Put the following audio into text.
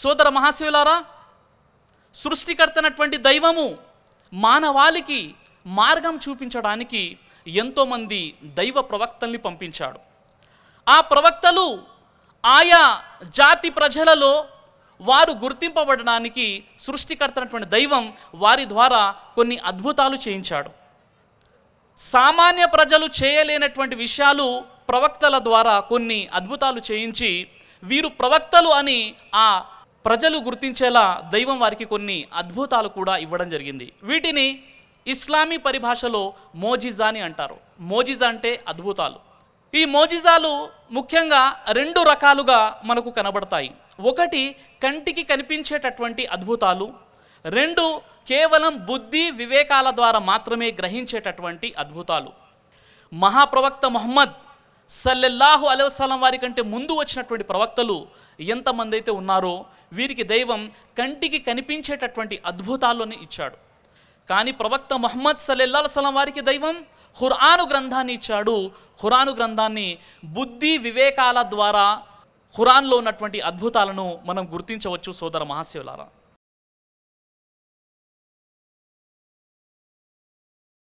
సోదర మహాశివులారా, సృష్టికర్తనటువంటి దైవము మానవాళికి మార్గం చూపించడానికి ఎంతోమంది దైవ ప్రవక్తల్ని పంపించాడు. ఆ ప్రవక్తలు ఆయా జాతి ప్రజలలో వారు గుర్తింపబడడానికి సృష్టికర్తనటువంటి దైవం వారి ద్వారా కొన్ని అద్భుతాలు చేయించాడు. సామాన్య ప్రజలు చేయలేనటువంటి విషయాలు ప్రవక్తల ద్వారా కొన్ని అద్భుతాలు చేయించి వీరు ప్రవక్తలు అని ఆ ప్రజలు గుర్తించేలా దైవం వారికి కొన్ని అద్భుతాలు కూడా ఇవ్వడం జరిగింది. వీటిని ఇస్లామీ పరిభాషలో మోజిజా అని అంటారు. మోజిజా అంటే అద్భుతాలు. ఈ మోజిజాలు ముఖ్యంగా 2 రకాలుగా మనకు కనబడతాయి. ఒకటి కంటికి కనిపించేటటువంటి అద్భుతాలు, 2 కేవలం బుద్ధి వివేకాల ద్వారా మాత్రమే గ్రహించేటటువంటి అద్భుతాలు. మహాప్రవక్త ముహమ్మద్ సల్లల్లాహు అలైహి వసల్లం వారి కంటే ముందు వచ్చినటువంటి ప్రవక్తలు ఎంతమంది అయితే ఉన్నారో వీరికి దైవం కంటికి కనిపించేటటువంటి అద్భుతాలను ఇచ్చాడు. కానీ ప్రవక్త ముహమ్మద్ సల్లల్లాహు అలైహి వసల్లం వారికి దైవం ఖురాను గ్రంథాన్ని ఇచ్చాడు. ఖురాను గ్రంథాన్ని బుద్ధి వివేకాల ద్వారా ఖురాన్లో ఉన్నటువంటి అద్భుతాలను మనం గుర్తించవచ్చు సోదర మహాశివులారా.